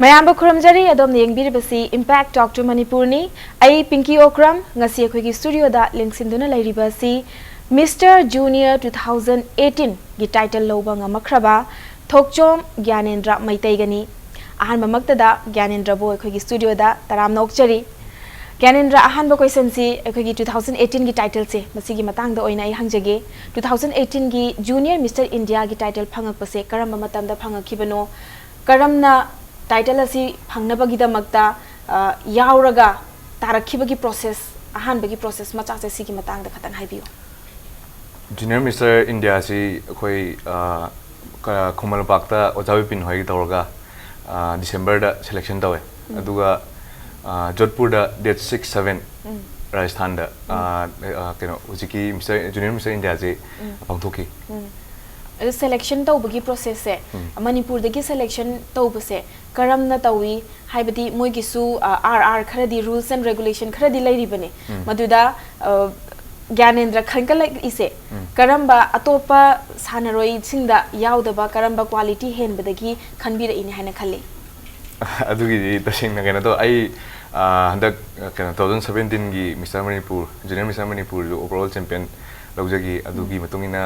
ꯃꯌꯥꯝꯕ ꯈꯨꯔꯝꯖꯔꯤ ꯑꯗꯣꯝꯅ ꯌꯦꯡꯕꯤꯔꯤꯕꯁꯤ ꯏꯝꯄꯦꯛ ꯇꯣꯛ ꯇꯨ ꯃꯅꯤꯄꯨꯔꯅꯤ ꯑꯩ ꯄꯤꯡꯀꯤ ꯑꯣꯀ꯭ꯔꯝ ꯉꯁꯤ ꯑꯩꯈꯣꯏꯒꯤ ꯁ꯭ꯇꯨꯗꯤꯑꯣꯗ ꯂꯦꯡꯁꯤꯟꯗꯨꯅ ꯂꯩꯔꯤꯕꯁꯤ ꯃꯤꯁꯇꯔ ꯖꯨꯅꯤꯌꯔ 2018 ꯒꯤ ꯇꯥꯏꯇꯜ ꯂꯧꯕ ꯉꯃꯈ꯭ꯔꯕ ꯊꯣꯛꯆꯣꯝ ꯒ꯭ꯌꯥꯅꯦꯟꯗ꯭ꯔ ꯃꯩꯇꯩꯒꯅꯤ ꯑꯍꯥꯟꯕꯃꯛꯇꯗ ꯒ꯭ꯌꯥꯅꯦꯟꯗ꯭ꯔꯕꯨ ꯑꯩꯈꯣꯏꯒꯤ ꯁ꯭ꯇꯨꯗꯤꯑꯣꯗ ꯇꯔꯥꯝꯅ ꯑꯣꯛꯆꯔꯤ ꯒ꯭ꯌꯥꯅꯦꯟꯗ꯭ꯔ ꯑꯍꯥꯟꯕ ꯀꯣꯏꯁꯟꯁꯤ ꯑꯩꯈꯣꯏꯒꯤ 2018 ꯒꯤ ꯇꯥꯏꯇꯜꯁꯦ ꯃꯁꯤꯒꯤ ꯃꯇꯥꯡꯗ ꯑꯣꯏꯅ ꯑꯩ ꯍꯪꯖꯒꯦ 2018 ꯒꯤ ꯖꯨꯅꯤꯌꯔ ꯃꯤꯁꯇꯔ ꯏꯟꯗꯤꯌꯥꯒꯤ ꯇꯥꯏꯇꯜ ꯐꯪꯉꯛꯄꯁꯦ ꯀꯔꯝꯕ ꯃꯇꯝꯗ ꯐꯪꯉꯛꯈꯤꯕꯅꯣ ꯀꯔꯝꯅ टाइटल असी फंगनबगिदमक्ता यावरगा तारखिबगी प्रोसेस अहानबगी प्रोसेस मचासे सिगी मतांगदा खतन हाइबियो जूनियर मिस्टर इंडिया से कोई खुमल पाक्ता ओजाबी पिन होई तौरगा दिसंबर दा सिलेक्शन तवे अदुगा जोधपुर दा डेट 6-7 राजस्थान दा केनो उजिकी मिस्टर जूनियर मिस्टर इंडिया से पांगथोकी सेलेक्शन तौबगी प्रोसेस से मणिपुर दगी सेलेक्शन तौबसे करमना तौई हाइबदी मोइगिसु आर खरदी रूल्स एंड रेगुलेशन खरदी लैरिबने मदुदा ज्ञानेंद्र खंकल इसे करम्बा अतोपा सानरोई सिंगदा यावदबा करम्बा क्वालिटी हेनबदगी खनबिरइने हाइना खल्ले अदुगी तसिंगना केनो तो आई हंदक केनो 2017 गी mister Manipur junior mister Manipur जो ओवरऑल चैंपियन लौजगी अदुगी मतुंगिना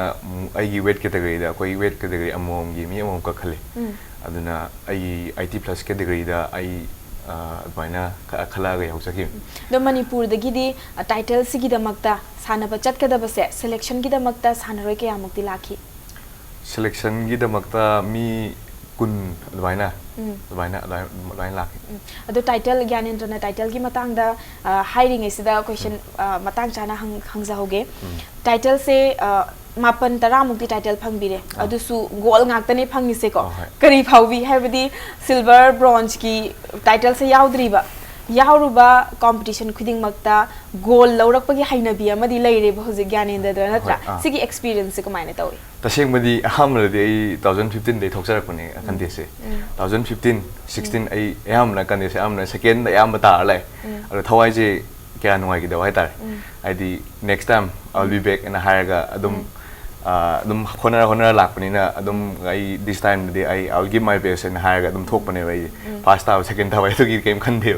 आईगी वेट कैटेगरी दा कोई वेट कैटेगरी अमोमगी मी अमोम का खले अदुना आई IT प्लस कैटेगरी दा आई अदमाइना खलागा याउजगी द मणिपुर दगिदी टाइटल सिगी दमक्ता सानबा चटकदबसे सिलेक्शन गी दमक्ता सानरोय के यामुक्ति लाखी सिलेक्शन गी दमक्ता मी कुन अदमाइना लाखी अदो टाइटल ज्ञानेंद्रना टाइटल की मतांगदा हायरिंग एसिदा क्वेश्चन मतांग चाना हंगजाहोगे टाइटल से मापन तरा मुक्ति टाइटल फंगबिरे अदुसु गोल ngaktane फंगिसे को करी फाउबी हैबदी सिल्वर ब्रोंज की टाइटल से याउद्रीबा याउरुबा कंपटीशन खुदिंग मक्ता गोल लौरकपगी हाइनबी अमदी लैरेबा होजे ज्ञानेंद्र नत्रा सिगी एक्सपीरियंस से कमाइने तौई तसेंगमदी अहामरदे 2015 दे थोकसरकने कंदेसे 2015 16 आई यामना कंदेसे आमना सेकेंड याम बता लाय अरो थवाइजे क्या नुवाइगी दवा है तारे आईदी next time I will be back in हायरगा अदुम होनर लाकपनिना अदुम आई दिस टाइम दे I will give my best in हायरगा अदुम थोकपने भाई फर्स्ट टाइम सेकेंड टाइम तो की गेम खंदे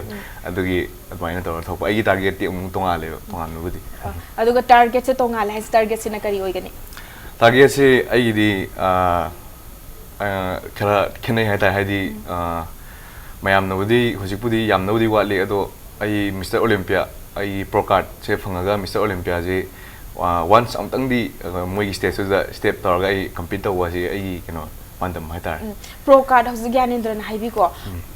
अदुगी अदमाइना तौर थोक आई टारगेट ती तोंगाले तोंगानबुदी अदुगा टारगेट से तोंगाले है टारगेट से न करी होइगनी टारगेट से आई खरा खेने है हाइदी मयामनबुदी हुजिपुदी यामनबुदी वाले अदो आई मिस्टर ओलंपिया आई प्रो कार्ड से फंगागा मिस्टर ओलंपिया जे वंस अमतंगदी मोई स्टेज दा स्टेप तौरगा आई कम्पीट तौवा से आई केनो पांदम हाइतार प्रो कार्ड हजु ज्ञानेंद्रन हाइबिको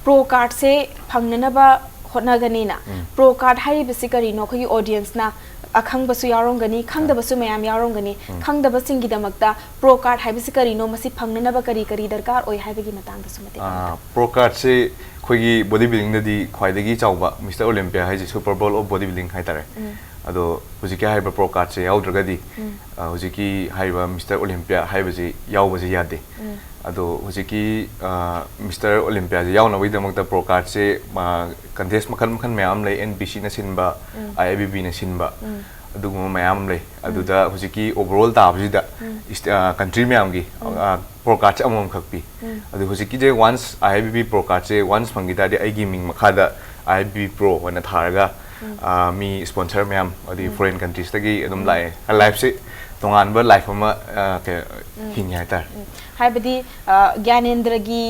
प्रो कार्ड से फंगनबा होटनागनीना प्रो कार्ड हाइबिसि करिनो खगी ऑडियंस ना अखंगबसु यारोंगनी खंगदबसु मयाम यारोंगनी खंगदबसिंगी दमक्ता प्रो कार्ड हाइबिसि करिनो मसि फंगनबा करी दरकार ओय हाइबगी मतांगदसु मते प्रो कार्ड से खोगी बॉडी बिल्डिंग ददी ख्वाइदगी चावबा मिस्टर ओलंपिया हाइजे super bowl of body building हाइतारे अदो हुजिकी हाइबा प्रो कार्ड से याउद्रगदी हुजिकी हाइबा मिस्टर ओलंपिया हाइबजे याउबजे यादे अदो हुजिकी मिस्टर ओलंपिया जे याउनबई दमक्ता प्रो कार्ड से कंटेस्ट मखन मखन मयाम ले NBC न सिनबा IIBB न सिनबा अदुगुम मयाम ले अदुदा हुजिकी ओवरऑल ताबजिदा कंट्री मयामगी प्रो कार्ड से अमम खकपी अदु हुजिकी जे वंस IIBB प्रो कार्ड से वंस फंगिदा दे आइगी मिंग मखादा IIBB प्रो वना थारगा मी स्पॉन्सर मैम अदी फॉरेन कंट्रीज तगी अदुम लाए लाइफ से तोंगानबा लाइफ अमा के हिंग हाइतार हाइबदी ज्ञानेंद्र की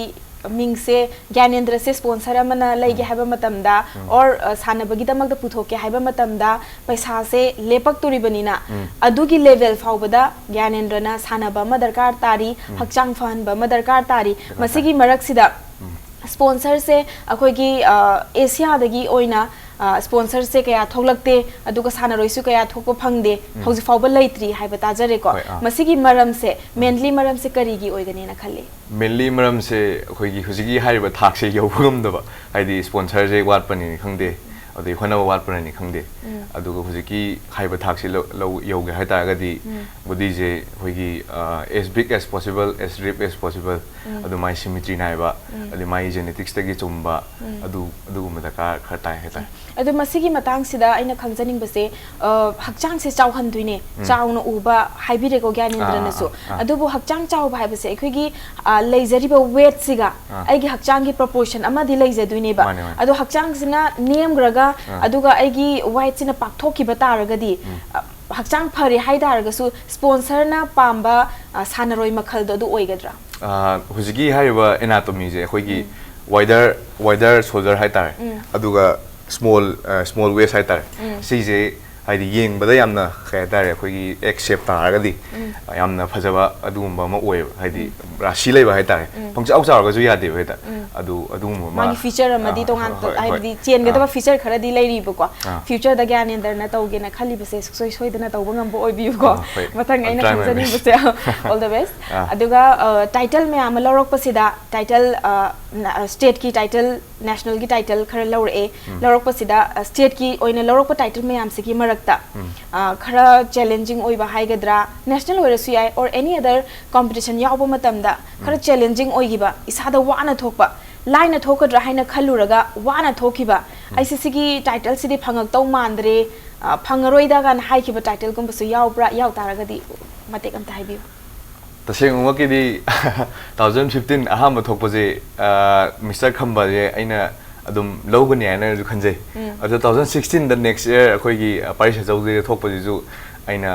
मिंग से ज्ञानेंद्र से स्पॉन्सर अमना लैगे हाइबा मतमदा और सानबगी दमक द पुथोके हाइबा मतमदा पैसा से लेपक तुरिबनिना अदुगी लेवल फाउबदा ज्ञानेंद्रना सानबा म दरकार तारी हकचांग फहनबा म दरकार तारी मसिगी मरकसिदा स्पॉन्सर से अखोगी एशिया दगी ओइना स्पॉन्सर से क्या थोलकते अदुगा सानरोइसु क्या थोको फंगदे हौजि फाउबा लैत्रि हाइबा ताजरेको मसिगी मरम से मेनली मरम से करिगी ओइगनेना खल्ले मेनली मरम से अखोगी हुजिगी हाइबा थाक से यौगमदबा हाइदी स्पॉन्सर जे वाटपनि खंगदे ꯑꯗꯩ ꯍꯣꯠꯅꯕ ꯋꯥꯠꯄꯅꯅꯤ ꯈꯪꯗꯦ ꯑꯗꯨꯒ ꯍꯧꯖꯤꯛꯀꯤ ꯍꯥꯏꯕ ꯊꯥꯛꯁꯤ ꯌꯧꯒꯦ ꯍꯥꯏꯇꯥꯔꯒꯗꯤ ꯕꯣꯗꯤꯁꯦ ꯑꯩꯈꯣꯏꯒꯤ as big as possible as rip as possible ꯑꯗꯨ ꯃꯥꯏ simetry ꯅꯥꯏꯕ ꯑꯗꯩ ꯃꯥꯏ geneticsꯇꯒꯤ ꯆꯨꯝꯕ ꯑꯗꯨꯒꯨꯝꯕ ꯗꯔꯀꯥꯔ ꯈꯔ ꯇꯥꯏ ꯍꯥꯏꯇꯥꯔꯦ ꯑꯗꯨ ꯃꯁꯤꯒꯤ ꯃꯇꯥꯡꯁꯤꯗ ꯑꯩꯅ ꯈꯪꯖꯅꯤꯡꯕꯁꯦ ꯍꯛꯆꯥꯡꯁꯦ ꯆꯥꯎꯍꯟꯗꯣꯏꯅꯦ ꯆꯥꯎꯅ ꯎꯕ ꯍꯥꯏꯕꯤꯔꯦꯀꯣ ꯒ꯭ꯌꯥꯅꯦꯟꯗ꯭ꯔꯅꯁꯨ ꯑꯗꯨꯕꯨ ꯍꯛꯆꯥꯡ ꯆꯥꯎꯕ ꯍꯥꯏꯕꯁꯦ ꯑꯩꯈꯣꯏꯒꯤ ꯂꯩꯖꯔꯤꯕ ꯋꯦꯠꯁꯤꯒ ꯑꯩꯒꯤ ꯍꯛꯆꯥꯡꯒꯤ ꯄ꯭ꯔꯣꯄꯣꯔꯁꯟ ꯑꯃꯗꯤ ꯂꯩꯖꯗꯣꯏꯅꯦꯕ ꯑꯗꯣ ꯍꯛꯆꯥꯡꯁꯤꯅ ꯅꯦꯝꯈ꯭ꯔꯒ ꯑꯗꯨꯒ ꯑꯩꯒꯤ ꯋꯦꯠꯁꯤꯅ ꯄꯥꯛꯊꯣꯛꯈꯤꯕ ꯇꯥꯔꯒꯗꯤ ꯍꯛꯆꯥꯡ ꯐꯔꯦ ꯍꯥꯏꯇꯥꯔꯒꯁꯨ ꯁ꯭ꯄꯣꯟꯁꯔꯅ ꯄꯥꯝꯕ ꯁꯥꯟꯅꯔꯣꯏ ꯃꯈꯜꯗꯣ ꯑꯗꯨ ꯑꯣꯏꯒꯗ꯭ꯔꯥ ꯍꯧꯖꯤꯛꯀꯤ ꯍꯥꯏꯔꯤꯕ ꯑꯦꯅꯥꯇꯣꯃꯤꯁꯦ ꯑꯩꯈꯣꯏꯒꯤ ꯋꯥꯏꯗꯔ ꯁꯣꯜꯖꯔ ꯍꯥꯏꯇꯥꯔꯦ ꯑꯗꯨꯒ ꯁ꯭ꯃꯣꯜ ꯋꯦꯁ ꯍꯥꯏꯇꯥꯔꯦ ꯁꯤꯁꯦ ꯍꯥꯏꯗꯤ ꯌꯦꯡꯕꯗ ꯌꯥꯝꯅ ꯀꯩ ꯍꯥꯏꯇꯥꯔꯦ ꯑꯩꯈꯣꯏꯒꯤ ꯑꯦꯛ ꯁꯦꯞ ꯇꯥꯔꯒꯗꯤ ꯌꯥꯝꯅ ꯐꯖꯕ ꯑꯗꯨꯒꯨꯝꯕ ꯑꯃ ꯑꯣꯏꯌꯦꯕ ꯍꯥꯏꯗꯤ ꯔꯥꯁꯤ ꯂꯩꯕ ꯍꯥꯏꯇꯥꯔꯦ ꯄꯪꯆꯥꯎ ꯆꯥꯎꯔꯒꯁꯨ ꯌꯥꯗꯦꯕ ꯍꯦꯛꯇ ꯑꯗꯨꯒꯨꯝꯕ ꯃꯥꯒꯤ ꯐꯤꯆꯔ ꯑꯃꯗꯤ ꯇꯣꯉꯥꯟ ꯍꯥꯏꯕꯗꯤ ꯆꯦꯟꯒꯗꯕ ꯐꯤꯆꯔ ꯈꯔꯗꯤ ꯂꯩꯔꯤꯕꯀꯣ ꯐ꯭ꯌꯨꯆꯔꯗ ꯒ꯭ꯌꯥꯅꯦꯟꯗ꯭ꯔꯅ ꯇꯧꯒꯦꯅ ꯈꯜꯂꯤꯕꯁꯦ ꯁꯨꯡꯁꯣꯏ ꯁꯣꯏꯗꯅ ꯇꯧꯕ ꯉꯝꯕ ꯑꯣꯏꯕꯤꯌꯨꯀꯣ ꯃꯊꯪ ꯑꯩꯅ ꯈꯪꯖꯅꯤꯡꯕꯁꯦ ꯑꯣꯜ ꯗ ꯕꯦꯁ ꯑꯗꯨꯒ ꯇꯥꯏꯇꯜ ꯃꯌꯥꯝ ꯑꯃ ꯂꯧꯔꯛꯄꯁꯤꯗ ꯇꯥꯏꯇꯜ ꯁ꯭ꯇꯦꯠꯀꯤ ꯇꯥꯏꯇꯜ ꯅꯦꯁꯅꯦꯜꯒꯤ ꯇꯥꯏꯇꯜ ꯈꯔ ꯂꯧꯔꯛꯑꯦ ꯂꯧꯔꯛꯄꯁꯤꯗ ꯁ꯭ꯇꯦꯠꯀꯤ ꯑꯣꯏꯅ ꯂꯧꯔꯛꯄ ꯇꯥꯏꯇꯜ ꯃꯌꯥꯝꯁꯤꯒꯤ ꯃꯔꯛꯇ ꯈꯔ ꯆꯦꯂꯦꯟजिंग ꯑꯣꯏꯕ ꯍꯥꯏꯒꯗ꯭ꯔꯥ ꯅꯦꯁꯅꯦꯜ ꯑꯣꯏꯔꯁꯨ ꯌꯥꯏ ꯑꯣꯔ ꯑꯦꯅꯤ ꯑꯗꯔ ꯀꯝꯄꯤꯇꯤꯁꯟ ꯌꯥꯎꯕ ꯃꯇꯝꯗ ꯈꯔ ꯆꯦꯂꯦꯟजिंग ꯑꯣꯏꯈꯤꯕ ꯏꯁꯥꯗ ꯋꯥꯅ ꯊꯣꯛꯄ ꯂꯥꯏꯅ ꯊꯣꯛꯀꯗ꯭ꯔꯥ ꯍꯥꯏꯅ ꯈꯜꯂꯨꯔꯒ ꯋꯥꯅ ꯊꯣꯛꯈꯤꯕ ꯑꯩꯁꯦ ꯁꯤꯒꯤ ꯇꯥꯏꯇꯜꯁꯤꯗꯤ ꯐꯪꯉꯛꯇꯧ ꯃꯥꯟꯗ꯭ꯔꯦ ꯐꯪꯉꯔꯣꯏꯗ ꯀꯥꯏꯅ ꯍꯥꯏꯈꯤꯕ ꯇꯥꯏꯇꯜꯒꯨꯝꯕꯁꯨ ꯌꯥꯎꯕ꯭ꯔꯥ ꯌꯥꯎ ꯇꯥꯔꯒꯗꯤ ꯃꯇꯦꯛ ꯑꯝꯇ ꯍꯥꯏꯕꯤꯌꯨ तसेंगमकी 2015 अहम थोपजे मिस्टर खंबाजे अइना अदुम लौगनी आइना जु खंजे अदु 2016 द नेक्स्ट ईयर अखोइगी पारिस जौजे थोपजे जु अइना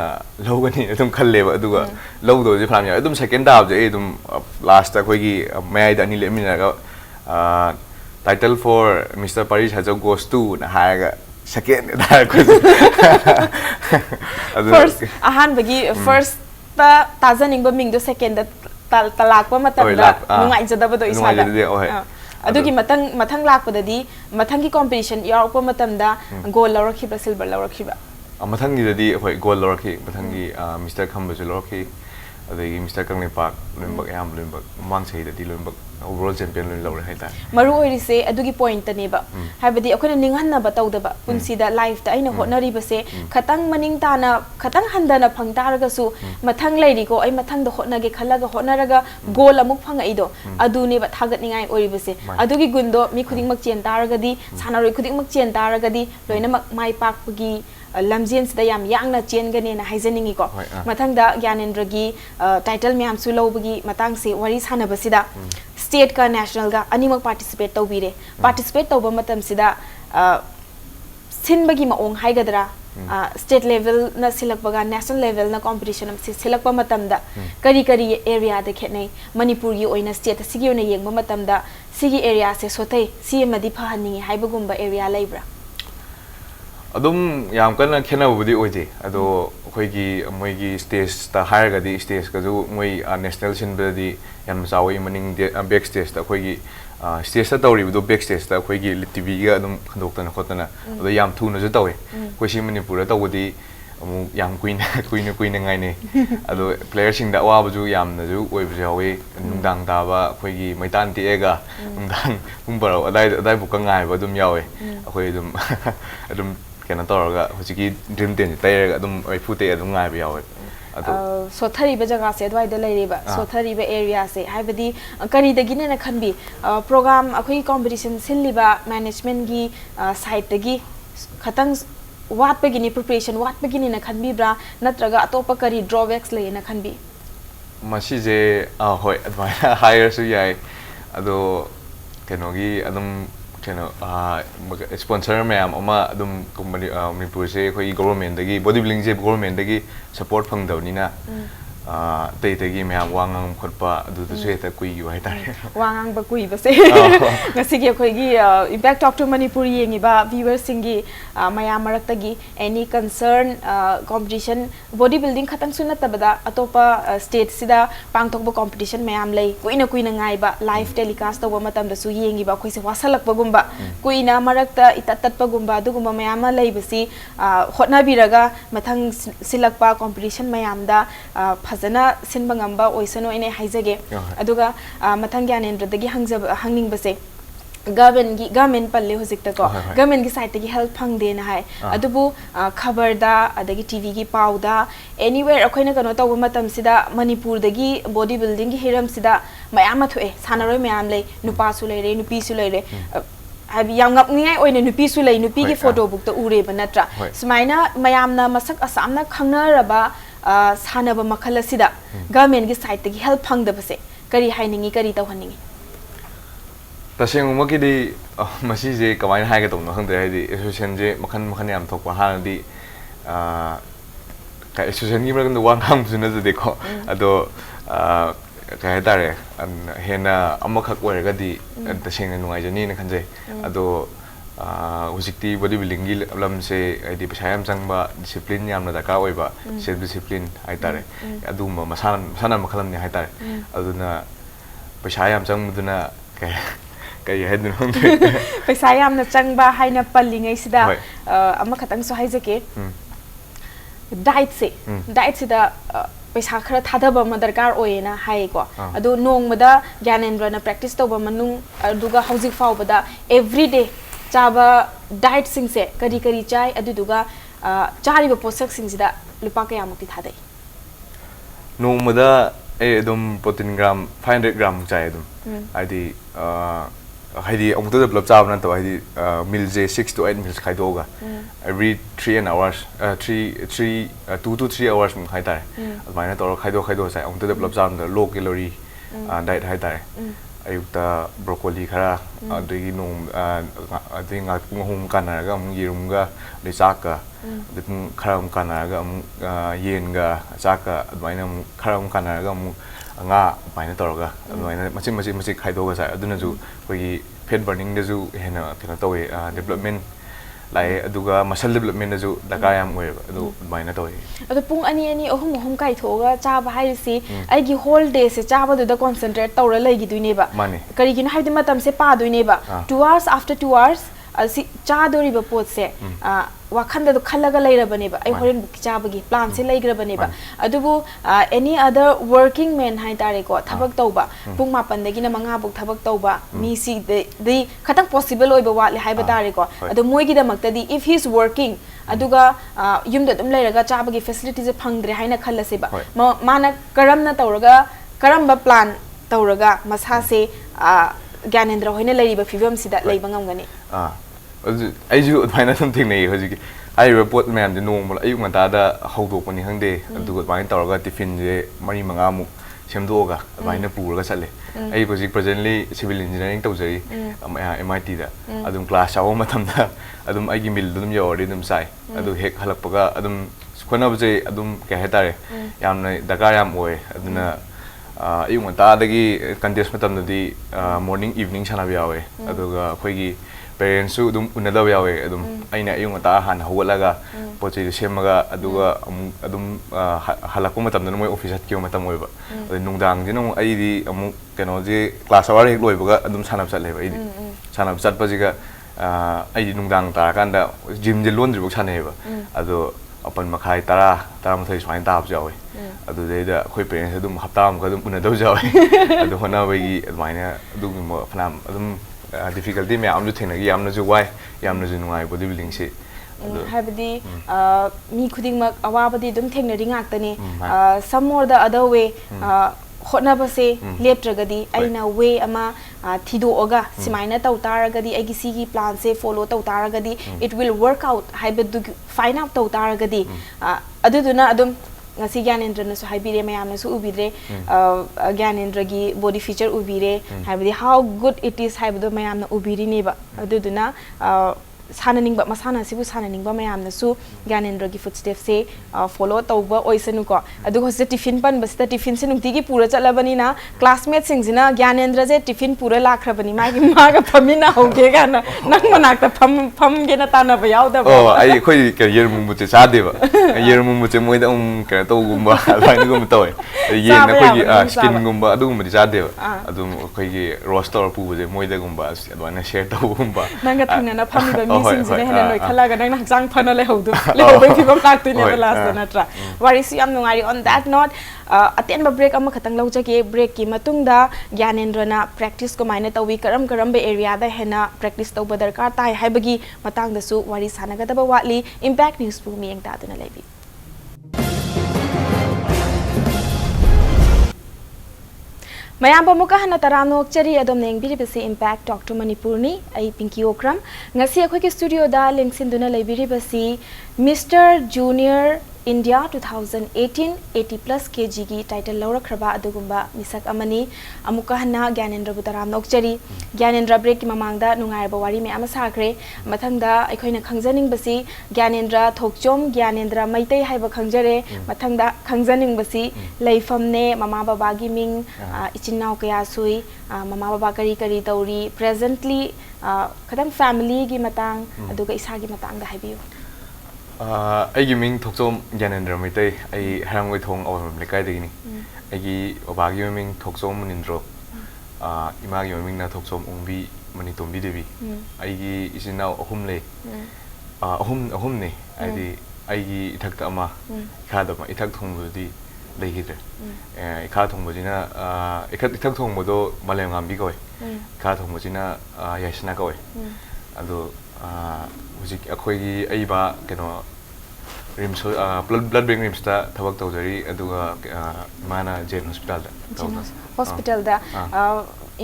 लौगनी अदुम खल्लेबा अदुगा लौदोजे फ्राम या अदुम सेकंड दाब जे अदुम लास्ट अखोइगी मयाइ दनी लेमिनागा टाइटल फॉर मिस्टर पारिस हजौ गोस टू ना हायगा सेकंड दा फर्स्ट अहान बगी फर्स्ट ताजनिंग मिंग सेकेंड तलाक नुंगाइजदबदो इसादा अदुगी मथंग लाकपददी मथंगी कॉम्पिटिशन यारप मतमदा गोल लौरखिबा सिल्वर लौरखिबा मथंगी अखोय गोल लौरखि मथंगी मिस्टर खंबजु लौरखि अदगी मिस्टर कंगले पाक लोइबक याम लोइबक मांग सहिददी लोइबक ओवरऑल चैंपियन लोइ लौरे हाइता मरु ओइरिसे अदुगी पॉइंट तनेबा हाइबदी अखोयना निंगहन्नबा तौदबा पुंसीदा लाइफ ता अइना होटनरिबसे खतंग मनिंग ताना खतंग हंदना फंगतारगसु मथंग लैरिको अइ मथंग द होटनगे खल्लगा होटनरगा गोल अमुक फंगाइदो अदुनेबा थागतनिंगाइ ओइरिबसे अदुगी गुंदो मी खुदिंगमक चेन तारगदी सानारोइ खुदिंगमक चेन तारगदी लोइनमक माइ पाकपगी लमजेन से याम यांगना चेनगने ना हाइजनिंगी को मथंगदा ज्ञानेंद्रगी टाइटल म्याम सु लौबगी मतंग से वरी सानबसिदा स्टेट का नेशनल का अनिमक पार्टिसिपेट तौबीरे पार्टिसिपेट तौब मतम सिदा सिनबगी मओंग हाइगदरा स्टेट लेवल ना सिलकबगा नेशनल लेवल ना कंपटीशन से सिलकब मतमदा करी करी एरिया दे खेनै मणिपुर की ओइना स्टेट सिगी ओइना येंगब मतमदा सिगी एरिया से सोथै सी मदि फहनिंगी हाइबगुंबा एरिया लैब्रा अदुम याम कन खेनबुदी ओइजे अदो अखोइगी मोइगी स्टेज ता हायरगदी स्टेज कजु मोइ नेशनल सिनबदी याम चावई मनिंग बैक स्टेज ता अखोइगी स्टेज ता तौरिबदो बैक स्टेज ता अखोइगी टीवी गा अदुम खंदोक्तना खोतना अदो याम थुनजु तौवे कोइसी मणिपुर तौबदी अमु याम कुइन ngaine अदो प्लेयर सिंग दा अवाबजु यामनजु ओइबजु यावे नुंदांग ताबा अखोइगी मैतान तिएगा नुंदांग पुंबरो अदाइ बुका ngaइबा अदुम यावे अखोइ अदुम केना तौरगा हुजिकी ड्रीम टेन तैरगा अदुम फुटे अदुम ngaइबा यावे सोथरीब जगह से अद्वाइद लैरिबा सोथरीब एरिया से हाइबदी करीदगिने ना खनबी प्रोग्राम अखोई कंपटीशन सिल्लिबा मैनेजमेंट की साइड तगी खतंग वाटपगिनी प्रिपरेशन वाटपगिनी ना खनबीब्रा नत्रगा अतोप करी ड्रॉबैक्स लेना खनबी मसीजे होय अद्वाइना हायर सु याय अदो केनोगी अदुम केनो स्पॉन्सर मैम अमा अदुम कंपनी मणिपुर से कोई गवर्नमेंट दगी बॉडी बिल्डिंग से गवर्नमेंट दगी सपोर्ट फंगदवनिना तैतगी मैम वांगांग खोटपा अदुदसु हेता कुइयु हाइतारे वांगांग बकुइ बसे ngasigi akoigi impact talk to manipur yengiba viewers singi mayam marakta gi any concern competition body building khatang suna tabada atopa state sida pangthokba competition mayam lei kuina ngai ba live telecast toba matam da su yengiba khoise wasalakpa gumba kuina marakta itatatpa gumba dugumba mayam lei basi hotna biraga mathang silakpa competition mayam da फजना सिनबंगंबा ओइसनो इने हाइजगे अदुगा मथंग ज्ञानेंद्रदगी हंगनिंग बसे government palle hojik ta ko government gi site gi help phang de na hai adubu khabar da adagi TV gi pau da anywhere akhoina kano taw matam sida Manipur dagi body building gi hiram sida mayam ma thoe sanaroi mayam lei nupa su lei re nupi su lei re habi yang ngap ngai oine nupi su lei nupi gi photo book ta ure banatra sumaina mayam na masak asam na khangna raba sanaba makhala sida government gi site gi help phang da base kari hainingi kari taw haningi तसेंगुम की दी मसी जे कमाइन हाय के तोम नखंग दे दी association जे मखन मखन याम थोक हान दी का association की मरगन वांग हम सुन जे देखो अदो का तारे हेना अमखक ओरगदी तसेंग नुंगाइ जनी न खंजे अदो हुजिक्ति बॉडी बिल्डिंग की लम से आइदी पैसा याम चंगबा डिसिप्लिन याम दरकार ओइबा सेल्फ डिसिप्लिन हाय तारे अदुम मसाना मखलम ने हाय तारे अदुना पैसा याम चंगदुना कई है दुन पैसा यामना चंगबा हाइना पल्लिङै सिदा अमा खतंग सो हाइजके डाइट से दा पैसा खरा थादबा म दरकार ओयना हाइ को अदो नोंगमदा ज्ञानेन्द्र ना प्रैक्टिस तोबा मनुंग अदुगा हौजिक फावबदा एवरीडे चाबा डाइट सिंग से करी करी चाय अदुदुगा चारिबा पोषक सिंग सिदा लुपा कया मुक्ति थादै नोंगमदा ए दम प्रोटीन ग्राम 500 ग्राम चाय दम आइदी हाइदी अमुतो डेवलप चाव न तो हाइदी मिल जे 6 to 8 meals खाइदोगा every 3 hours 2 to 3 hours म खाइता है अदमाइना तोर खाइदो साइ अमुतो डेवलप चाव न लो कैलोरी डाइट हाइता है अयुक्ता ब्रोकोली खरा अदगी नो अदि nga ngum kanaraga am yirumga le chaka dipun khara um kanaraga am yen ga chaka admaina khara um kanaraga am nga paina toroga admaina machi khaidoga sai aduna ju koi fat burning da ju hena kena towe development lai aduga muscle development ju daka yam oy adu admaina towe adu pung ani ohum kai thoga chaba haisi aigi whole day se chaba du da concentrate tawra lai gi duine ba kari gin haidi matam se pa duine ba 2 hours after 2 hours asi cha dori ba pot se wakhanda do khalaga lairabane ba ai horen chaba gi plan se laigrabane ba adubu any other working man hai tare ko thabak tawba pung mapan dagi na manga buk thabak tawba mi si de khatang possible oi ba wa le hai ba tare ko adu moi gi da makta di if he is working aduga yum da dum lairaga chaba gi facilities e phangdre haina khallase ba mana karamna tawraga karamba plan tawraga masa se Gyanendra होइना लैरिबा फिवम सिदा लैबा ngamgani आइजु अदमाइना something नै हजिकि I report ma'am जे नोंमल अयु ngata da हौदोकपनि हंदे अदुग अदमाइन तौरगा टिफिन जे मरी मंगा मु सेमदोगा अदमाइना पुरगा चले आई हजिक प्रेजेंटली सिविल इंजीनियरिंग तौजरी MIT दा अदुम क्लास आव मतमदा अदुम आइगि मिल दुम योरी दुम साइ अदु हेक हलकपगा अदुम खोनबजे अदुम के हेतारे यामना दगा याम ओय अदुना अयु ngata dagi contest matamdi morning evening sana yawe aduga khoigi parents su dum unada yawe adum aina ayu ngata han hawalaga pochi semaga aduga adum halaku matamda moi office at kiyo matam oiba nungdang jinu ai di amu keno je class hour hek loibaga adum sanam sat leba ai di sanam sat pajiga ai di nungdang ta kanda gym je lon jibuk saneba adu अपन मखाई तरा मथै swine ताब जावे अदु देदा खोइ parents अदुम हप्ता अमका अदुम उना दौ जावे अदु होना वगी अदमाइना अदुम फनाम अदुम डिफिकल्टी मे आमजु थेनगी यामना जु वाइ यामना जु नुंगाइ बॉडी बिल्डिंग से हाबदी मी खुदिंग मक अवाबदी दुम थेंगनरि ngaktani some more the other way hotnabase leptragadi aina way ama thidoga simaina taw taragadi aigi sigi plan se follow taw taragadi it will work out haibadu find out taw taragadi aduduna adum ngasi Gyanendra na so haibire mayam na so ubidre Gyanendra gi body feature ubire haibadi how good it is haibadu mayam na ubiri ne ba aduduna sananing ba masana sibu sananing ba mayam na su Gyanendra gi footsteps se follow tawba oisanu ko adu hoste tiffin pan basta tiffin se nungti gi pura chalabani na classmates sing jina Gyanendra je tiffin pura lakhrabani ma gi ma ga phamina hoge ga na nang manak ta pham ge na ta na ba yaw da ba oh ai khoi career mu te cha de ba career mu te moi da ka to gumba lai ni gum toy ye na khoi gi skin gumba adu gum cha de ba adu khoi gi roster pu je moi da gumba adu na share to gumba nang ga thina na phami ba ꯃꯤꯁꯤꯡꯁꯤꯅ ꯍꯦꯟꯅ ꯅꯣꯏꯈꯠꯂꯒ ꯅꯪꯅ ꯍꯛꯆꯥꯡ ꯐꯅ ꯂꯩꯍꯧꯕꯒꯤ ꯐꯤꯕꯝ ꯂꯥꯛꯇꯣꯏꯅꯦꯕ last ꯅꯠꯇ꯭ꯔꯥ ꯋꯥꯔꯤꯁꯨ ꯌꯥꯝ ꯅꯨꯡꯉꯥꯏꯔꯤ ꯑꯣꯟ ꯗꯦꯠ ꯅꯣꯠ ꯑꯇꯦꯟꯕ ꯕ꯭ꯔꯦꯛ ꯑꯃꯈꯛꯇꯪ ꯂꯧꯖꯒꯦ ꯕ꯭ꯔꯦꯛꯀꯤ ꯃꯇꯨꯡꯗ ꯒ꯭ꯌꯥꯅꯦꯟꯗ꯭ꯔꯅ ꯄ꯭ꯔꯦꯛꯇꯤꯁ ꯀꯃꯥꯏꯅ ꯇꯧꯋꯤ ꯀꯔꯝꯕ ꯑꯦꯔꯤꯌꯥꯗ ꯍꯦꯟꯅ ꯄ꯭ꯔꯦꯛꯇꯤꯁ ꯇꯧꯕ ꯗꯔꯀꯥꯔ ꯇꯥꯏ ꯍꯥꯏꯕꯒꯤ ꯃꯇꯥꯡꯗꯁꯨ ꯋꯥꯔꯤ ꯁꯥꯟꯅꯒꯗꯕ ꯋꯥꯠꯂꯤ ꯏꯝꯄꯦꯛ ꯅ꯭ꯌꯨꯁꯄꯨ ꯃꯤꯠꯌꯦꯡ ꯇꯥꯗꯨꯅ ꯂꯩꯕꯤꯌꯨ ꯃꯌꯥꯝ ꯑꯃꯨꯛꯀ ꯍꯟꯅ ꯇꯔꯥꯝꯅ ꯑꯣꯛꯆꯔꯤ ꯑꯗꯣꯝꯅ ꯌꯦꯡꯕꯤꯔꯤꯕꯁꯤ ꯏꯝꯄꯦꯛ ꯗꯣꯛꯇꯔ ꯃꯅꯤꯄꯨꯔꯅꯤ ꯑꯩ ꯄꯤꯡꯀꯤ ꯑꯣꯀ꯭ꯔꯝ ꯉꯁꯤ ꯑꯩꯈꯣꯏꯒꯤ ꯁ꯭ꯇꯨꯗꯤꯑꯣꯗ ꯂꯦꯡꯁꯤꯟꯗꯨꯅ ꯂꯩꯕꯤꯔꯤꯕꯁꯤ ꯃꯤꯁꯇꯔ ꯖꯨꯅꯤꯌꯔ ꯏꯟꯗꯤꯌꯥ 2018 80+ kgꯒꯤ ꯇꯥꯏꯇꯜ ꯂꯧꯔꯛꯈ꯭ꯔꯕ ꯑꯗꯨꯒꯨꯝꯕ ꯃꯤꯁꯛ ꯑꯃꯅꯤ ꯑꯃꯨꯛꯀ ꯍꯟꯅ ꯒ꯭ꯌꯥꯅꯦꯟꯗ꯭ꯔꯕꯨ ꯇꯔꯥꯝꯅ ꯑꯣꯛꯆꯔꯤ ꯒ꯭ꯌꯥꯅꯦꯟꯗ꯭ꯔ ꯕ꯭ꯔꯦꯛꯀꯤ ꯃꯃꯥꯡꯗ ꯅꯨꯡꯉꯥꯏꯔꯕ ꯋꯥꯔꯤ ꯃꯌꯥꯝ ꯑꯃ ꯁꯥꯈ꯭ꯔꯦ ꯃꯊꯪꯗ ꯑꯩꯈꯣꯏꯅ ꯈꯪꯖꯅꯤꯡꯕꯁꯤ ꯒ꯭ꯌꯥꯅꯦꯟꯗ꯭ꯔ ꯊꯣꯛꯆꯣꯝ ꯒ꯭ꯌꯥꯅꯦꯟꯗ꯭ꯔ ꯃꯩꯇꯩ ꯍꯥꯏꯕ ꯈꯪꯖꯔꯦ ꯃꯊꯪꯗ ꯈꯪꯖꯅꯤꯡꯕꯁꯤ ꯂꯩꯐꯝꯅꯦ ꯃꯃꯥ ꯕꯕꯥꯒꯤ ꯃꯤꯡ ꯏꯆꯤꯟ ꯏꯅꯥꯎ ꯀꯌꯥ ꯁꯨꯏ ꯃꯃꯥ ꯕꯕꯥ ꯀꯔꯤ ꯀꯔꯤ ꯇꯧꯔꯤ ꯄ꯭ꯔꯦꯖꯦꯟꯠꯂꯤ ꯈꯤꯇꯪ ꯐꯦꯃꯤꯂꯤꯒꯤ ꯃꯇꯥꯡ ꯑꯗꯨꯒ ꯏꯁꯥꯒꯤ ꯃꯇꯥꯡꯗ ꯍꯥꯏꯕꯤꯌꯨ ꯑꯩꯒꯤ ꯃꯤꯡ ꯊꯣꯛꯆꯣꯝ ꯒ꯭ꯌꯥꯅꯦꯟꯗ꯭ꯔ ꯃꯩꯇꯩ ꯑꯩ ꯍꯩꯔꯥꯡꯒꯣꯏꯊꯣꯡ ꯑꯋꯥꯡꯕꯝ ꯂꯩꯀꯥꯏꯗꯒꯤꯅꯤ ꯑꯩꯒꯤ ꯕꯕꯥꯒꯤ ꯃꯃꯤꯡ ꯊꯣꯛꯆꯣꯝ ꯃꯨꯅꯤꯟꯗ꯭ꯔꯣ ꯏꯃꯥꯒꯤ ꯃꯃꯤꯡꯅ ꯊꯣꯛꯆꯣꯝ ꯑꯣꯡꯕꯤ ꯃꯅꯤꯇꯣꯝꯕꯤ ꯗꯦꯕꯤ ꯑꯩꯒꯤ ꯏꯆꯤꯟ ꯏꯅꯥꯎ ꯑꯍꯨꯝ ꯂꯩ ꯑꯍꯨꯝꯅꯤ ꯍꯥꯏꯗꯤ ꯑꯩꯒꯤ ꯏꯊꯛꯇ ꯑꯃ ꯏꯈꯥꯗ ꯑꯃ ꯏꯊꯛ ꯊꯣꯡꯕꯗꯨꯗꯤ ꯂꯩꯈꯤꯗ꯭ꯔꯦ ꯏꯈꯥ ꯊꯣꯡꯕꯁꯤꯅ ꯏꯊꯛ ꯊꯣꯡꯕꯗꯣ ꯃꯥꯂꯦꯝ ꯉꯥꯝꯕꯤ ꯀꯧꯏ ꯏꯈꯥ ꯊꯣꯡꯕꯁꯤꯅ ꯌꯥꯏꯁꯅꯥ ꯀꯧꯏ ꯑꯗꯣ ꯍꯧꯖꯤꯛ ꯑꯩꯈꯣꯏꯒꯤ ꯑꯩꯕ ꯀꯩꯅꯣ ꯔꯤꯝꯁ ꯕ꯭ꯂꯗ ꯕꯦꯡ ꯔꯤꯝꯁꯇ ꯊꯕꯛ ꯇꯧꯖꯔꯤ ꯑꯗꯨꯒ ꯏꯃꯥꯅ ꯖꯦꯟ ꯍꯣꯁꯄꯤꯇꯥꯜꯗ ꯍꯣꯁꯄꯤꯇꯥꯜꯗ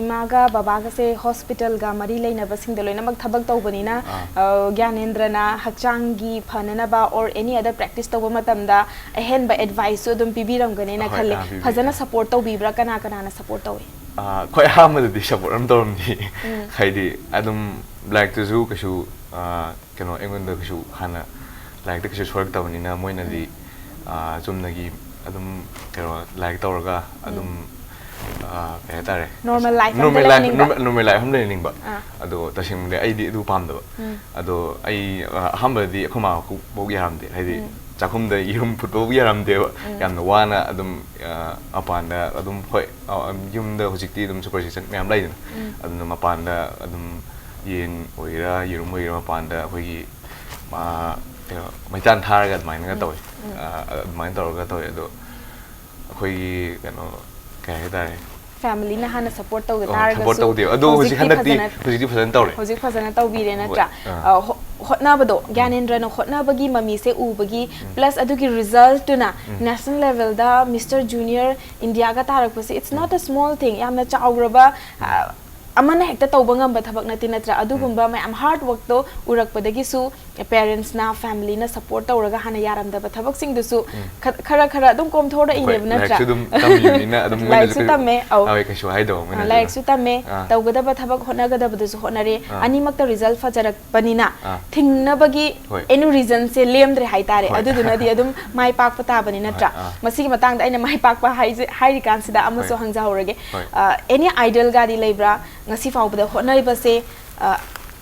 ꯏꯃꯥꯒ ꯕꯕꯥꯒꯁꯦ ꯍꯣꯁꯄꯤꯇꯥꯜꯒ ꯃꯔꯤ ꯂꯩꯅꯕꯁꯤꯡꯗ ꯂꯣꯏꯅꯃꯛ ꯊꯕꯛ ꯇꯧꯕꯅꯤना ꯒ꯭ꯌꯥꯅꯦꯟꯗ꯭ꯔꯅ ꯍꯛꯆꯥꯡꯒꯤ ꯐꯅꯅꯕ ꯑꯣꯔ ꯑꯦꯅꯤ ꯑꯗꯔ ꯄ꯭ꯔꯦꯛꯇꯤꯁ ꯇꯧꯕ ꯃꯇꯝꯗ ꯑꯍꯦꯟꯕ ꯑꯦꯗꯚꯥꯏꯁꯁꯨ ꯑꯗꯨꯝ ꯄꯤꯕꯤꯔꯝꯒꯅꯤꯅ ꯈꯜꯂꯦ ꯐꯖꯅ ꯁꯄꯣꯔꯠ ꯇꯧꯕꯤꯕ꯭ꯔꯥ ꯀꯅꯥꯅ ꯁꯄꯣꯔꯠ ꯇꯧꯏ ꯈ꯭ꯋꯥꯏ ꯑꯍꯥꯟꯕꯗꯗꯤ ꯁꯄꯣꯔꯠ ꯑꯃ ꯇꯧꯔꯝꯗꯤ ꯍꯥꯏꯗꯤ ꯑꯗꯨꯝ ꯂꯥꯏꯔꯤꯛꯇꯁꯨ ꯀꯩꯁꯨ ꯀꯩꯅꯣ ꯑꯩꯉꯣꯟꯗ ꯀꯩꯁꯨ ꯍꯥꯟꯅ ꯂꯥꯏꯔꯤꯛꯇ ꯀꯩꯁꯨ ꯁꯣꯏꯔꯛꯇꯕꯅꯤꯅ ꯃꯣꯏꯅꯗꯤ ꯆꯨꯝꯅꯒꯤ ꯑꯗꯨꯝ ꯀꯩꯅꯣ ꯂꯥꯏꯔꯤꯛ ꯇꯧꯔꯒ ꯑꯗꯨꯝ ꯀꯩ ꯍꯥꯏꯇꯥꯔꯦ ꯅꯣꯔꯃꯦꯜ ꯂꯥꯏꯐ ꯑꯃ ꯂꯩꯅꯤꯡꯕ ꯑꯗꯣ ꯇꯁꯦꯡꯕꯗꯤ ꯑꯩꯗꯤ ꯑꯗꯨ ꯄꯥꯝꯗꯕ ꯑꯗꯣ ꯑꯩ ꯑꯍꯥꯟꯕꯗꯗꯤ ꯑꯩꯈꯣꯏ ꯃꯥꯕꯨ ꯌꯥꯔꯝꯗꯦ ꯍꯥꯏꯗꯤ ꯆꯥꯛꯈꯨꯝꯗ ꯌꯦꯔꯨꯝ ꯐꯨꯠꯄꯕꯨ ꯌꯥꯔꯝꯗꯦꯕ ꯌꯥꯝꯅ ꯋꯥꯅ ꯑꯗꯨꯝ ꯃꯄꯥꯟꯗ ꯑꯗꯨꯝ ꯍꯣꯏ ꯌꯨꯝꯗ ꯍꯧꯖꯤꯛꯇꯤ ꯑꯗꯨꯝ ꯁꯨꯄꯔꯁꯤꯁꯟ ꯃꯌꯥꯝ ꯂꯩꯗꯅ ꯑꯗꯨꯅ ꯃꯄꯥꯟꯗ ꯑꯗꯨꯝ ꯌꯦꯟ ꯑꯣꯏꯒꯦꯔꯥ ꯌꯦꯔꯨꯝ ꯑꯣꯏꯒꯦꯔꯥ ꯃꯄꯥꯟꯗ ꯑꯩꯈꯣꯏꯒꯤ ꯃꯩꯇꯥꯟ ꯊꯥꯔꯒ ꯑꯗꯨꯃꯥꯏꯅꯒ ꯇꯧꯋꯤ ꯑꯗꯨꯃꯥꯏꯅ ꯇꯧꯔꯒ ꯇꯧꯋꯤ ꯑꯗꯣ ꯑꯩꯈꯣꯏꯒꯤ ꯀꯩꯅꯣ ꯀꯩ ꯍꯥꯏꯇꯥꯔꯦ ꯐꯦꯃꯤꯂꯤꯅ ꯍꯥꯟꯅ ꯁꯄꯣꯔꯠ ꯇꯧꯗ ꯇꯥꯔꯒꯁꯨ ꯁꯄꯣꯔꯠ ꯇꯧꯗꯦꯕ ꯑꯗꯣ ꯍꯧꯖꯤꯛꯇꯤ ꯐꯖꯅ ꯇꯧꯔꯦ ꯍꯧꯖꯤꯛ ꯐꯖꯅ ꯇꯧꯕꯤꯔꯦ ꯅꯠꯇ꯭ꯔꯥ ꯍꯣꯠꯅꯕꯗꯣ ꯒ꯭ꯌꯥꯅꯦꯟꯗ꯭ꯔꯅ ꯍꯣꯠꯅꯕꯒꯤ ꯃꯃꯤꯁꯦ ꯎꯕꯒꯤ ꯄ꯭ꯂꯁ ꯑꯗꯨꯒꯤ ꯔꯤꯖꯜꯇꯨꯅ ꯅꯦꯁꯅꯦꯜ ꯂꯦꯚꯦꯜꯗ ꯃꯤꯁꯇꯔ ꯖꯨꯅꯤꯌꯔ ꯏꯟꯗꯤꯌꯥꯒ ꯇꯥꯔꯛꯄꯁꯦ it's not a small thing ꯌꯥꯝꯅ ꯆꯥꯎꯈ꯭ꯔꯕ amana hekta tauba ngamba thabak nati natra adugumba mayam hard work to urakpadagisu parents na family na support tawraga hana yaramdaba thabak sing dusu khara adum kom thoda ineb natra like su tamme au kaishu haido like su tamme tawgadaba thabak honagadaba dusu honare animakta result fajarak panina thingnabagi any reason se lemdre haitare aduduna di adum mai pak pata bani natra masigi matang da aina mai pak pa hairi kansida amaso hangja horage any idol ga di lebra ngasi faubda honari base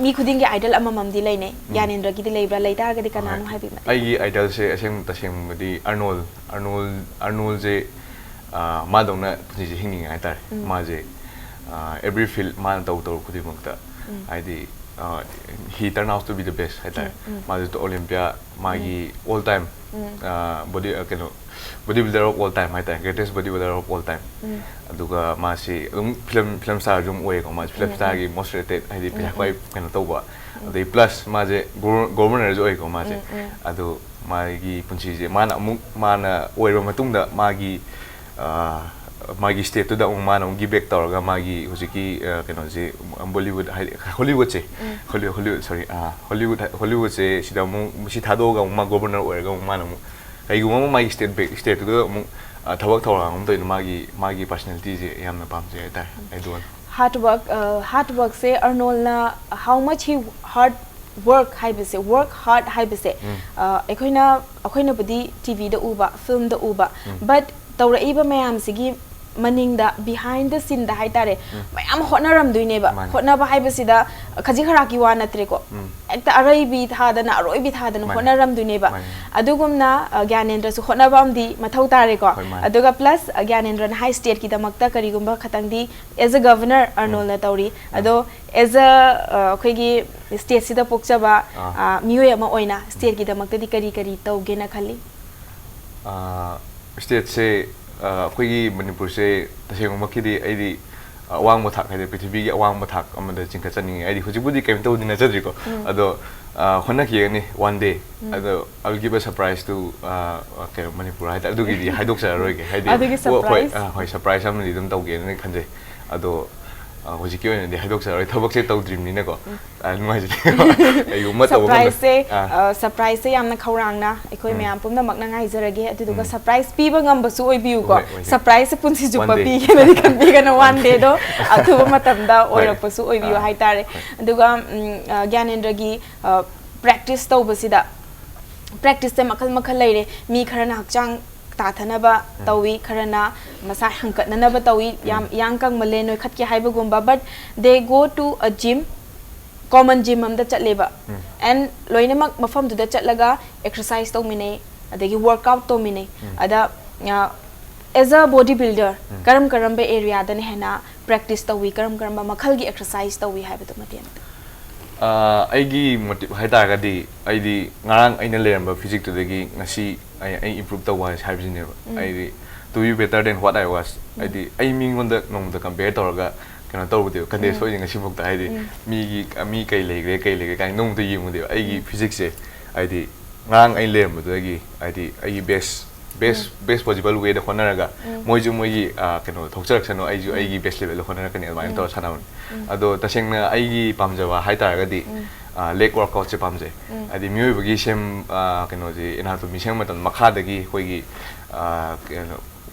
mi khuding ge idol amamam di leine Gyanendra gi di lebra leitar ga di kananu haibi ma ai idol se asem tasem di Arnold je ma dongna ji hinging haitare ma je every field ma taw khudi mukta ai di he turned out to be the best haitare ma to Olympia magi all time bodybuilder of all time haitare greatest bodybuilder of all time aduga ma si film star jum oye ko ma film star gi most rated haidi pya kwai kena tawba adai plus ma je governor jo oye ko ma je adu ma gi punchi je mana oiro matungda magi state to da mana gi back tawraga magi hujiki keno je Bollywood Hollywood se sida mu si thadoga ma governor oiraga mana mu aiguma magi state to mu thabak thawra ngam to magi personality je yamna pamje ai ta I do hard work say Arnold na how much he hard work haibase work hard haibase akoina budi TV da uba film da uba but tawra iba mayam sigi maningda behind the scene da hai tare mayam honaram duine ba hona ba hai basida khaji khara ki wa natre ko ekta arai bi tha da na aroi bi tha da honaram duine ba adugumna Gyanendra su hona bam di mathau tare ko aduga plus Gyanendra high state ki damakta kari gumba khatang di as a governor Arnold na tauri ado as a khoigi state sida pokcha ba miyo ma oina state ki damakta di kari tauge na khali state se khoigi Manipur se taseng ma kidi aidi awang ma thak haide prithvi gi awang ma thak amada chingka chani aidi hujibudi kaim to dina chadri ko ado honna ki ni one day ado I will give a surprise to Manipur haida adu gi haidok sa roi ge haidi hoi surprise am ni dum tauge ni khanje ado hoji ki ne haidok sa roi thobak se tau dream ni na ko nuai ji ai gu ma tau surprise se yamna khawrang na ekoi myam pum na mak na ngai jarage adu duga surprise pi ba ngam ba su oi biu ko surprise punsi ju pa pi ke na kan bi kana one day do athu matam da oirak pa su oi biu hai tare duga Gyanendra gi practice tau ba sida practice te makal makal leire mi kharana hakchang ta thana ba tawi kharana masa hangkat na ba tawi yang kang male noi khat ki haiba gumba but they go to a gym common gym am da chatleba and loine mak mafam du da chatlaga exercise to mine adagi workout to mine ada as a bodybuilder karam ba area da ne hena practice tawi karam ba makhal gi exercise tawi haiba to maten aigi motive hai ta ga di aidi ngarang aina leramba physics to dagi ngasi I improve the wise habits never. To be better than what I was. I mean on the compare to can tell with you. Can they show you a simple idea? Me kai leg, I know the you with you. I physics I did. Nang I learn with the I best possible way the Honaraga. Mojumoi can talk section or I best level of Honara can mind to Sanaun. Although Tashing I Pamjava, high target. Leg workout se pamje adi myo bagi shem keno ji ina to miseng matan makha dagi khoi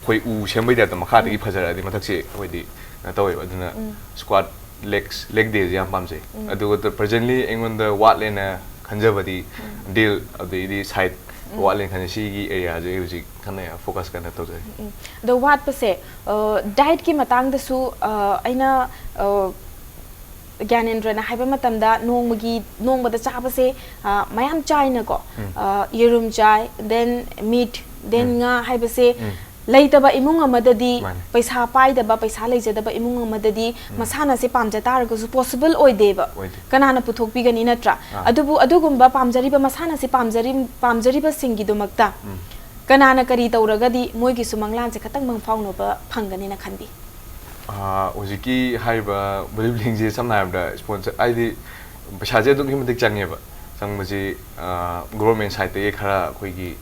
khoi u shem bai da makha dagi phajara adi mathak se khoi di na toy aduna squat leg day jam pamje adu presently engon the what lena khanjabadi deal of the side what len khan si gi area je uji khana focus kana to je the what pa se diet ki matang da su aina Gyanendra na haiba matamda nongmada chaba se mayam chai na ko yerum chai then meat then nga haiba se leitaba imung amadadi paisa pai daba paisa leijadaba imung amadadi masana se pamja targa su possible oi deba kanana puthok pi gani natra adugumba pamjari ba masana se pamjari ba singi dumakta kanana kari tauragadi moigi sumanglan se khatang mang faunu ba phangani na khanbi Ojiki haiba bodybuilding je samna da sponsor ID pasaje dum himatik change ba sangmaji government side te khara khoigi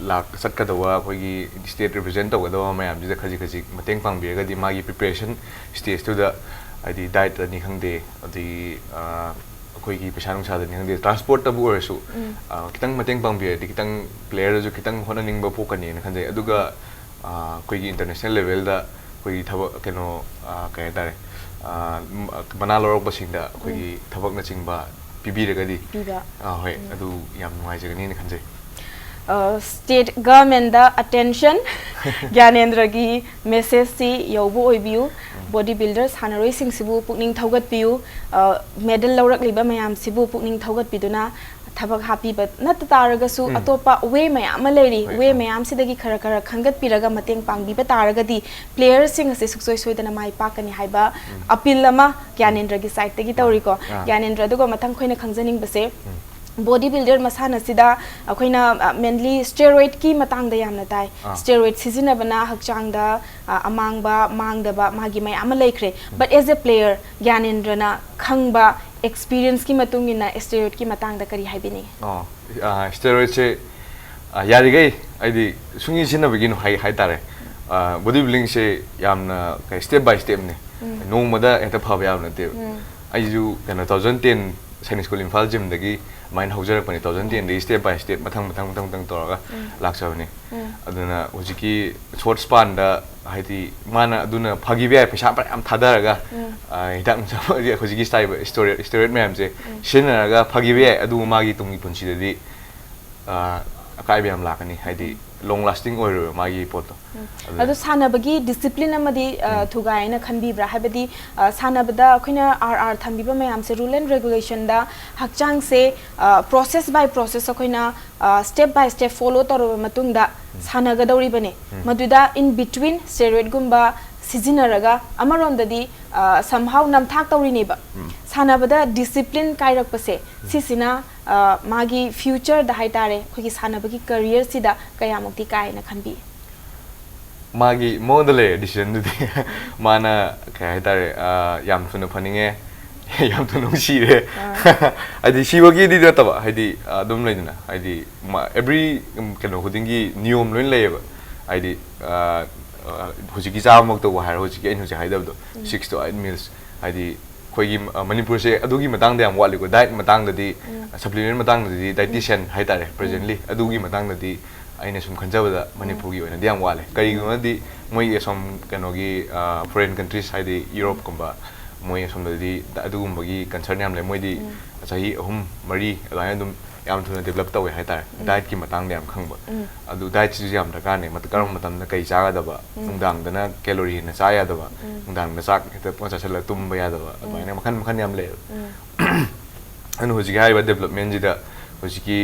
lak satka dawa khoigi state represent dawa dawa mayam je khaji mateng pangbi ga di magi preparation stage to da ID diet ni khangde adi khoigi pasanung sa ni khangde transport tabu orsu kitang mateng pangbi di kitang player ju kitang hona ning ba pokani na khanje aduga khoigi international level da koi thaba keno kai tare bana lorok basingda koi thabak na chingba pibi regadi hoi adu yam nuai jagani ni khanje state government da attention Gyanendra gi message si yobu oibiu bodybuilders hanaroi sing sibu pukning thogat piu medal lorak liba mayam sibu pukning thogat piduna thabak happy but nat taraga su atopa way mayam leri way mayam sidagi khara khangat piraga mateng pangbi ba taraga di players sing ase suksoi soidana mai pakani haiba appeal lama Gyanendra gi side tegi tawri ko Gyanendra dugo mathang khoina khangjaning base bodybuilder masana sida akoina mainly steroid ki matang da yamna tai steroid season bana hakchang da amangba mangdaba magi mai ama leikre but as a player Gyanendra na khangba experience ki matung ina steroid ki matang da kari haibini steroid se yari gai aidi sungi sina begin hai tare bodybuilding se yamna step by step ne no mada eta phab yamna te aiju kana 2010 Sainik School Imphal Gym dagi main haujarak pani 2010 de step by step mathang toraga laksabani aduna hojiki short span da haiti mana aduna phagi bai paisa am thadaraga hitang hojiki style steroid ma'am je sinaraga phagi bai adu magi tungi punchi dadi akai bai am lakani haiti long lasting oiro magi poto ado sanabagi discipline amadi thugaina khanbibra habadi sanabada akhina RR thambiba mayam se rule and regulation da hakchang se process by process akhina step by step follow toroba matungda sanagadori bane maduda in between steroid gumba sizinaraga amaromdadi somehow namthak tawri neba sanabada discipline kairak pase sisina magi future da haitare khogi sanabagi career sida kayamukti kaina khanbi magi modele decision du mana kai haitare yam thuna phaninge yam thuna sire adi shiwagi di da taba haidi dum leidina haidi every kano hudingi niyom loin leba haidi hojiki chamak to har hojiki en hoji haidabdo 6 to 8 meals haidi khoigi manipur se adugi matang da yam wali ko diet matang da di supplement matang da di dietitian haitare presently adugi matang da di aina sum khanjabada manipur gi oina di yam wale kari guma di moi som kano gi foreign countries haidi europe kumba moi som da di adugum gi concern yam le moi di sahi ahum mari alai dum yam thuna develop tawe haitare diet ki matang da yam khangba adu diet ji yam da kane matkaram matam na kai chaga da ba nungdang da na calorie na cha ya da ba nungdang na sak ta pa cha sala tum ba ya da ba aina makhan yam le anu hoji ga ba development ji da hoji ki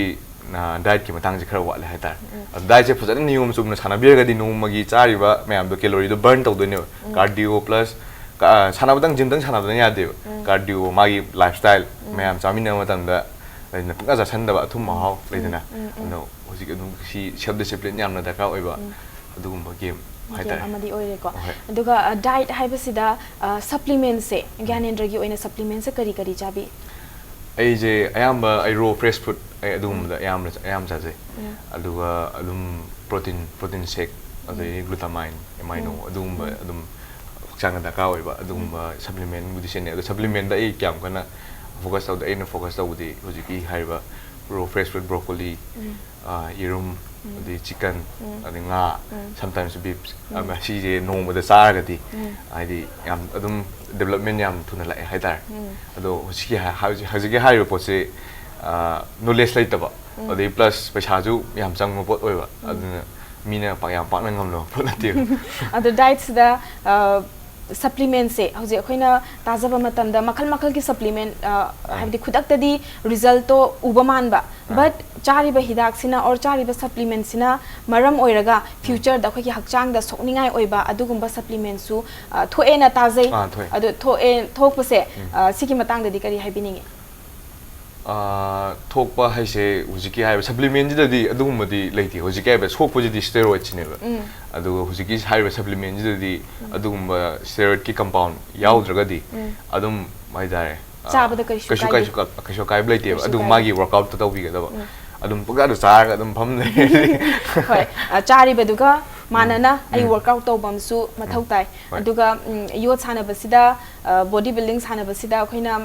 na diet ki matang ji khara wa le haitare adu diet je phajana niyom sum na sana bir ga di nung magi chari ba mayam do calorie do burn taw do ne cardio plus sana badang gym dang sana da ya de cardio magi lifestyle mayam chamina matam da na pung aja san da ba thum mahau leidina no hoji adum si self discipline yamna da ka oiba adugum ba game haitare amadi oire ko aduga diet haibasida supplement se gyanendra gi oina supplement se kari kari chabi ai je ayamba ai raw fresh food ai adugum da ayam cha je aduga alum protein shake adai glutamine amino adugum ba adum changa da ka oiba adugum ba supplement budi sen adu supplement da ai kyam kana focus out the focus out the hojiki haiba raw fresh food broccoli yerum the chicken the nga sometimes beef si je no mo da sar ga di ai di yam adum development yam thuna lai haidar ado hojiki hojiki haiba po se knowledge lai taba ade plus paisa ju yam chang mo pot oiba aduna mina pa yam pa ngam lo pot na ti ado diets da supplement se hoje khoina tajaba matam da makhal ki supplement habdi khudak ta di result to ubaman ba but chari ba hidak sina or chari ba supplement sina maram oiraga future da khoi hakchang da sokningai oiba adugumba supplement su thoena tajai adu thok pase siki matang da di kari habininge thokpa haise hujiki haiba supplement ji da di adugum di leiti hujiki haiba sokpo ji di steroid chine ba adu hujiki haiba supplement ji da di adugum steroid ki compound yaudra di adum mai dare chabada kaishu kai leiti adu magi workout to tawi ga da adum puga du char adum pham le hoi chari beduga manana ai workout to bamsu mathau tai aduga yo chana basida body building chana basida khoina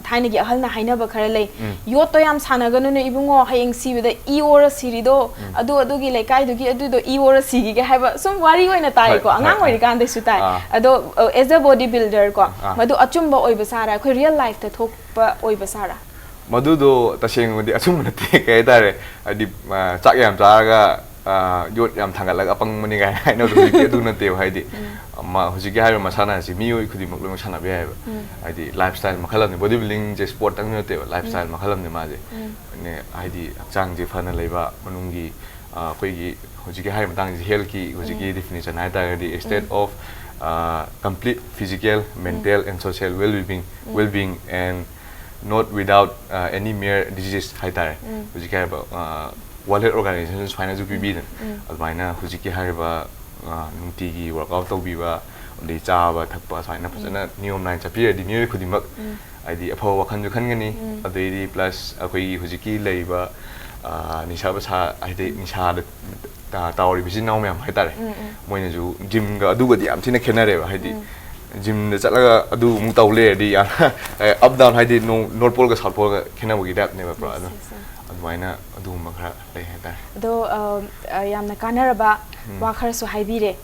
thaina gi ahalna haina ba khara lei yo to yam chana ganu ne ibungo hayeng sibida e ora sirido adu gi lekai du gi adu do e ora sigi ge haiba sum wari oina tai ko angang oi kan de su tai ado as a body builder ko madu achumba oi ba sara khoi real life ta thokpa oi ba sara madu do taseng di achum na te kai dare adi chak yam charaga yot yam thangal laga apang mani ga hai no du ki du na te hai di ma hujiki hai ma sana si mi oi khudi mak lo sana be hai hai di lifestyle makhalam ni body building je sport tang no te lifestyle makhalam ni ma je ne hai di chang je phana leiba manungi koi gi hujiki hai matang ji health ki hujiki definition hai ta di state of complete physical mental and social well-being and not without any mere disease haitare hujiki hai ba World Health Organization finance to be advaina hujiki haiba nungti gi workout to biba de chaba thakpa saina phajana niyom nine chapi di niyo khudimak id apho wakhan ju khan gani adei plus akoi hujiki leiba nisha ba sa id nisha da tawri bisi naw myam haitare moina ju gym ga adu ga di am thina khenare ba haidi gym da chalaga adu mu tawle di up down haidi north pole ga south pole ga khena bugi dap ne ba pro advaina adu ma khara lei haitare do yamna kanaraba wa khara su haibire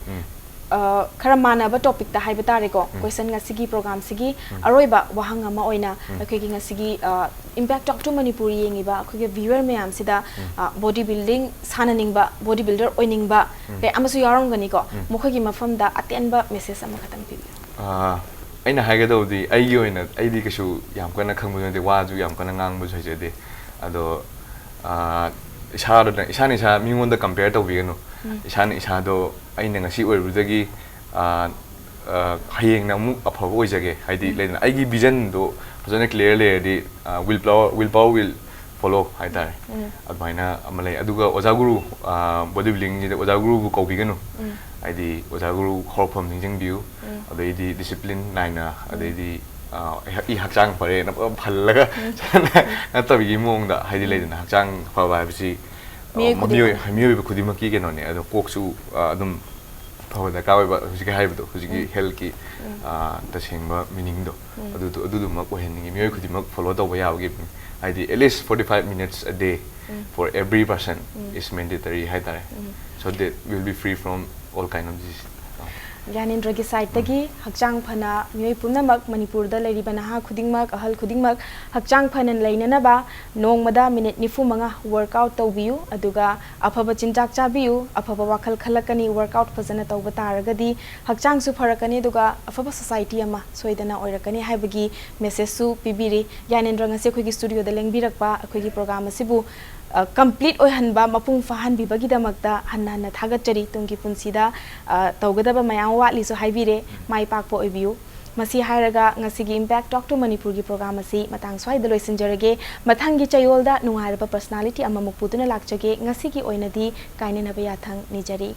खरा मानब topic ता हाइबा तारेको question ngasi program sigi aroiba wahang ama oina akhoi ngasi impact talk to manipur yengiba akhoi viewer mayam sida body building sananingba body builder oiningba pe amasu yarong gani ko mokhoi gi mafam da atenba message ama khatang pi aina haiga dawdi aigi oina aidi kasu yam kana khangbu de wa ju yam kana ngang bu jode de ado isani sa mingon da compare to bigano isani isa do aina ngasi oirudagi hayeng na mu aphaba oijage haidi leina aigi vision do fazana clear le di willpower will follow haidar admaina amalai aduga oja guru bodybuilding ni oja guru bu ko bigano haidi oja guru horpom ningjing biu adai discipline naina adai I hakjang pare na phallaga na tabi mong da haidi leina hakjang phaba bisi miyo be khudi maki ke no ne ado koksu adum phawada ka ba hujiki haibu hujiki health ki ta sengba meaning do adu ma ko hen ni miyo khudi mak follow do ba yaw gi haidi at least 45 minutes a day for every person is mandatory haidare so that we will be free from all kind of disease Gyanendra ki side tagi hakjang phana mioi punamak manipur da lari bana ha khudingmak ahal khudingmak hakjang phanan lainana ba nongmada minute nifu manga workout tawbiu aduga aphaba chinjak chabiu aphaba wakhal khalakani workout phazana tawba taragadi hakjang su pharakani aduga aphaba society ama soidana oirakani haibagi message su pibiri Gyanendra ngase khoi gi studio da lengbirakpa akhoi gi program asibu complete oihanba mapung fahan bibagi damakta hanna thagachari tungki punsida tawgadaba mayam watli so haibire mai pakpo oibiu masi hairaga ngasigi impact talk to manipur gi program asi matang swai da loisinjarage mathangi chayolda nungaraba personality ama mukpuduna lakchage ngasigi oinadi kaine naba yathang nijari